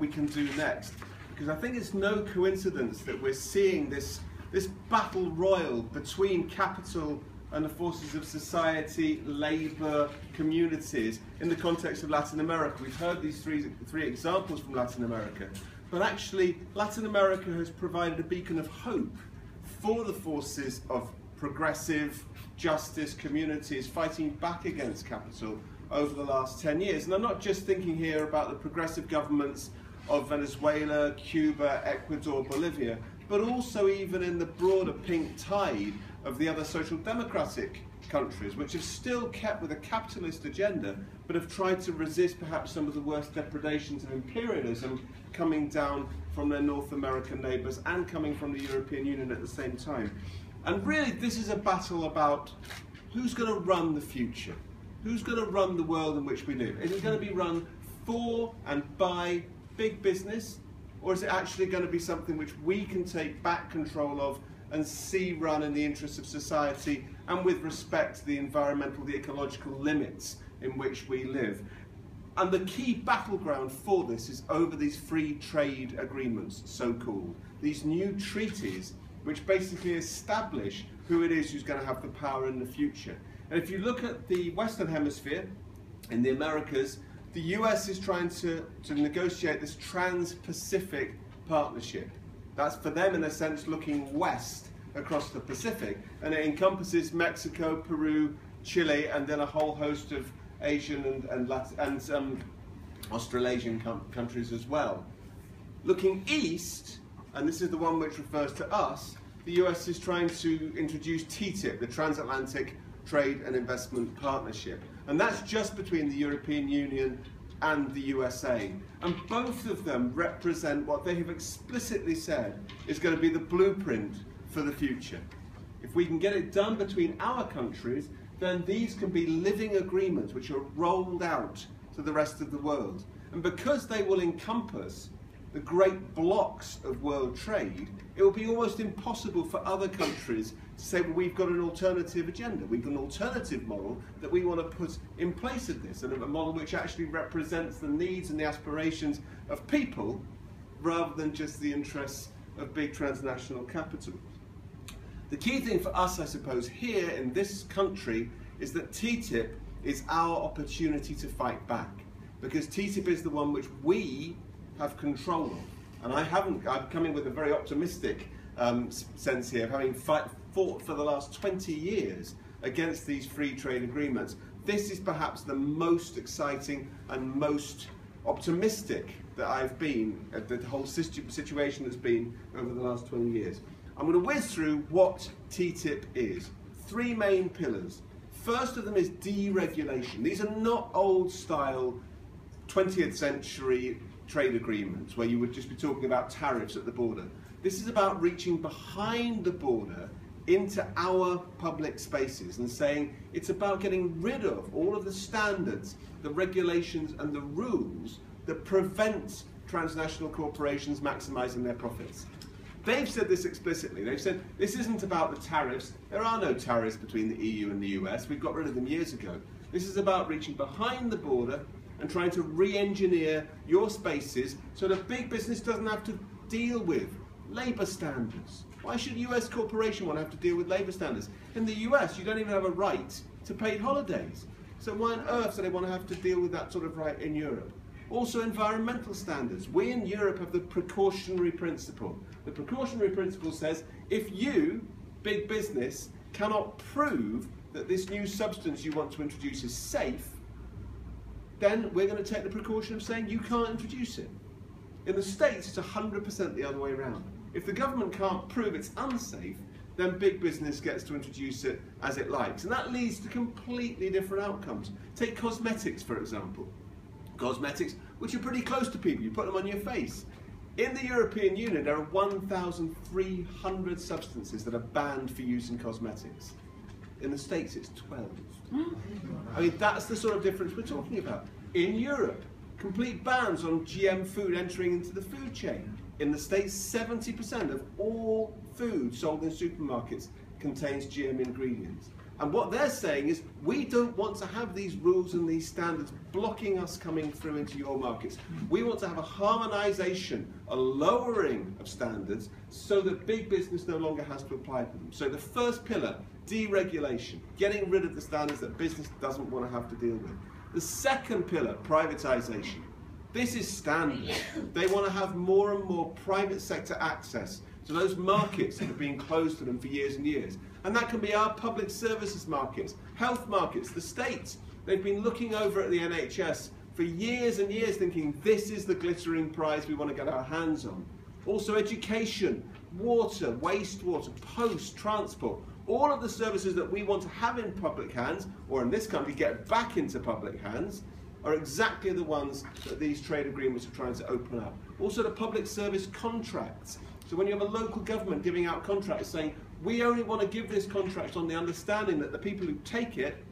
we can do next. Because I think it's no coincidence that we're seeing this battle royal between capital and the forces of society, labour, communities in the context of Latin America. We've heard these three examples from Latin America, but actually Latin America has provided a beacon of hope for the forces of progressive justice communities fighting back against capital over the last 10 years. And I'm not just thinking here about the progressive governments of Venezuela, Cuba, Ecuador, Bolivia, but also even in the broader pink tide of the other social democratic countries, which have still kept with a capitalist agenda, but have tried to resist perhaps some of the worst depredations of imperialism coming down from their North American neighbours and coming from the European Union at the same time. And really, this is a battle about who's going to run the future? Who's going to run the world in which we live? Is it going to be run for and by big business, or is it actually going to be something which we can take back control of and see run in the interests of society and with respect to the environmental, the ecological limits in which we live? And the key battleground for this is over these free trade agreements, so-called, these new treaties which basically establish who it is who's going to have the power in the future. And if you look at the Western Hemisphere, in the Americas, the US is trying to negotiate this Trans-Pacific partnership. That's for them, in a sense, looking west across the Pacific, and it encompasses Mexico, Peru, Chile, and then a whole host of Asian and Australasian countries as well. Looking east, and this is the one which refers to us, the US is trying to introduce TTIP, the Transatlantic Trade and Investment Partnership, and that's just between the European Union and the USA. And both of them represent what they have explicitly said is going to be the blueprint for the future. If we can get it done between our countries, then these can be living agreements which are rolled out to the rest of the world. And because they will encompass the great blocks of world trade, it will be almost impossible for other countries to say, well, we've got an alternative agenda, we've got an alternative model that we want to put in place of this, and a model which actually represents the needs and the aspirations of people rather than just the interests of big transnational capital. The key thing for us, I suppose, here in this country is that TTIP is our opportunity to fight back, because TTIP is the one which we have control of. And I'm coming with a very optimistic sense here of having fought for the last 20 years against these free trade agreements. This is perhaps the most exciting and most optimistic that I've been at the whole situation that's been over the last 20 years. I'm going to whiz through what TTIP is. Three main pillars. First of them is deregulation. These are not old style 20th century trade agreements where you would just be talking about tariffs at the border. This is about reaching behind the border into our public spaces and saying it's about getting rid of all of the standards, the regulations and the rules that prevent transnational corporations maximizing their profits. They've said this explicitly. They've said this isn't about the tariffs. There are no tariffs between the EU and the US. We got rid of them years ago. This is about reaching behind the border and trying to re-engineer your spaces so that big business doesn't have to deal with labour standards. Why should a US corporation want to have to deal with labour standards? In the US, you don't even have a right to paid holidays. So why on earth do they want to have to deal with that sort of right in Europe? Also, environmental standards. We in Europe have the precautionary principle. The precautionary principle says if you, big business, cannot prove that this new substance you want to introduce is safe, then we're going to take the precaution of saying you can't introduce it. In the States, it's 100% the other way around. If the government can't prove it's unsafe, then big business gets to introduce it as it likes. And that leads to completely different outcomes. Take cosmetics, for example. Cosmetics, which are pretty close to people. You put them on your face. In the European Union, there are 1,300 substances that are banned for use in cosmetics. In the States, it's 12. I mean, that's the sort of difference we're talking about. In Europe, complete bans on GM food entering into the food chain. In the States, 70% of all food sold in supermarkets contains GM ingredients. And what they're saying is, we don't want to have these rules and these standards blocking us coming through into your markets. We want to have a harmonization, a lowering of standards, so that big business no longer has to apply to them. So the first pillar, deregulation, getting rid of the standards that business doesn't want to have to deal with. The second pillar, privatization. This is standard. They want to have more and more private sector access to those markets that have been closed to them for years and years. And that can be our public services markets, health markets, the states. They've been looking over at the NHS for years and years thinking this is the glittering prize we want to get our hands on. Also education, water, wastewater, post, transport, all of the services that we want to have in public hands, or in this country get back into public hands, are exactly the ones that these trade agreements are trying to open up. Also the public service contracts. So when you have a local government giving out contracts saying, we only want to give this contract on the understanding that the people who take it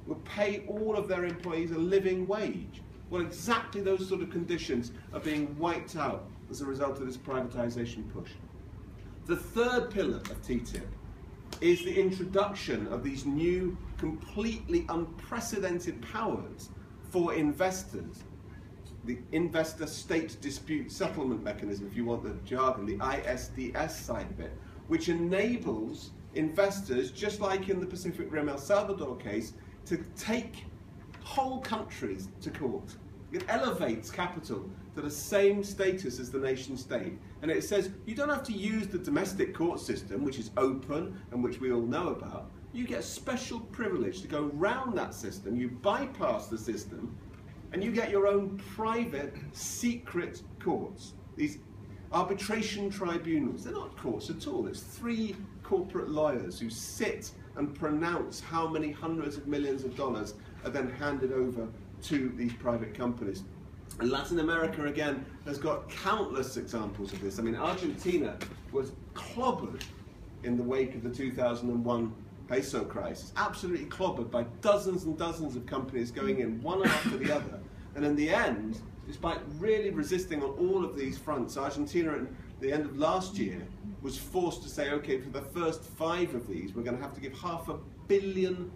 will pay all of their employees a living wage. Well, exactly those sort of conditions are being wiped out as a result of this privatization push. The third pillar of TTIP is the introduction of these new, completely unprecedented powers for investors. The Investor State Dispute Settlement Mechanism, if you want the jargon, the ISDS side of it, which enables investors, just like in the Pacific Rim El Salvador case, to take whole countries to court. It elevates capital to the same status as the nation state. And it says you don't have to use the domestic court system, which is open and which we all know about. You get special privilege to go round that system, you bypass the system, and you get your own private, secret courts. These arbitration tribunals, they're not courts at all. It's 3 corporate lawyers who sit and pronounce how many hundreds of millions of dollars are then handed over to these private companies. And Latin America, again, has got countless examples of this. I mean, Argentina was clobbered in the wake of the 2001 peso crisis, absolutely clobbered by dozens and dozens of companies going in, one after the other. And in the end, despite really resisting on all of these fronts, Argentina at the end of last year was forced to say, okay, for the first 5 of these, we're going to have to give $500 million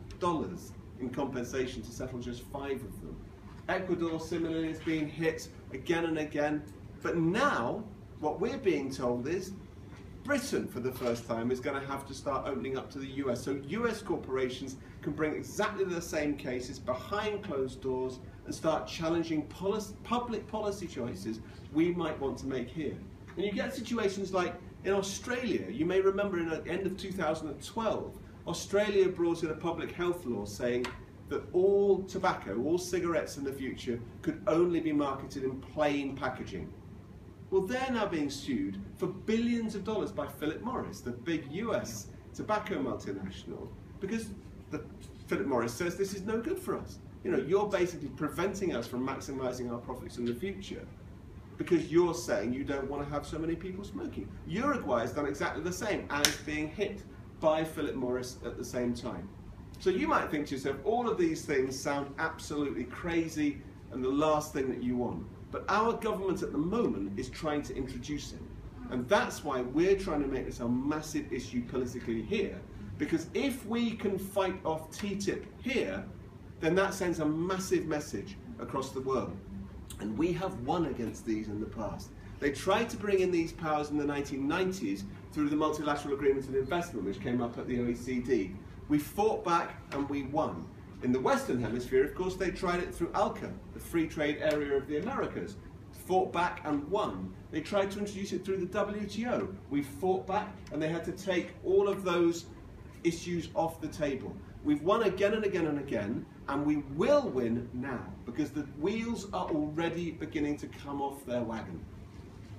in compensation to settle just 5 of them. Ecuador similarly is being hit again and again. But now, what we're being told is, Britain, for the first time, is going to have to start opening up to the US. So US corporations can bring exactly the same cases behind closed doors and start challenging public policy choices we might want to make here. And you get situations like in Australia. You may remember in the end of 2012, Australia brought in a public health law saying that all tobacco, all cigarettes in the future, could only be marketed in plain packaging. Well, they're now being sued for billions of dollars by Philip Morris, the big US tobacco multinational, because Philip Morris says this is no good for us. You know, you're basically preventing us from maximizing our profits in the future because you're saying you don't want to have so many people smoking. Uruguay has done exactly the same and is being hit by Philip Morris at the same time. So you might think to yourself, all of these things sound absolutely crazy and the last thing that you want. But our government at the moment is trying to introduce it. And that's why we're trying to make this a massive issue politically here. Because if we can fight off TTIP here, then that sends a massive message across the world. And we have won against these in the past. They tried to bring in these powers in the 1990s through the Multilateral Agreement and Investment, which came up at the OECD. We fought back and we won. In the Western Hemisphere, of course, they tried it through ALCA, the Free Trade Area of the Americas. Fought back and won. They tried to introduce it through the WTO. We fought back and they had to take all of those issues off the table. We've won again and again and again, and we will win now because the wheels are already beginning to come off their wagon.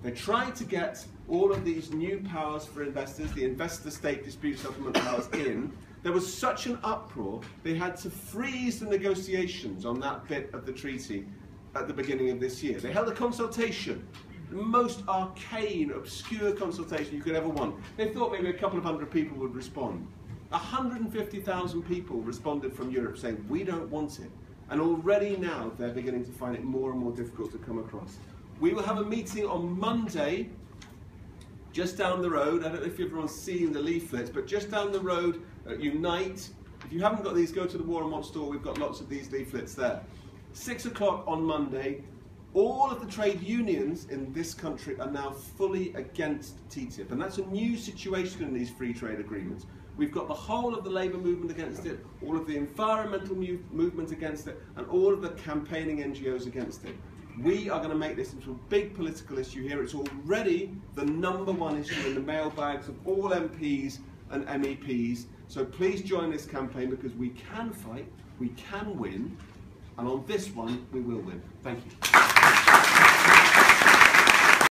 They tried to get all of these new powers for investors, the Investor State Dispute Settlement powers in. There was such an uproar, they had to freeze the negotiations on that bit of the treaty at the beginning of this year. They held a consultation, the most arcane, obscure consultation you could ever want. They thought maybe a couple of hundred people would respond. 150,000 people responded from Europe saying, we don't want it. And already now they're beginning to find it more and more difficult to come across. We will have a meeting on Monday, just down the road. I don't know if everyone's seen the leaflets, but just down the road at Unite, If you haven't got these, go to the War and Want store. We've got lots of these leaflets there. 6 o'clock on Monday. All of the trade unions in this country are now fully against TTIP, and that's a new situation in these free trade agreements. We've got the whole of the labour movement against it, all of the environmental movement against it, and all of the campaigning NGOs against it. We are going to make this into a big political issue here. It's already the #1 issue in the mailbags of all MPs and MEPs. So please join this campaign, because we can fight, we can win, and on this one we will win. Thank you.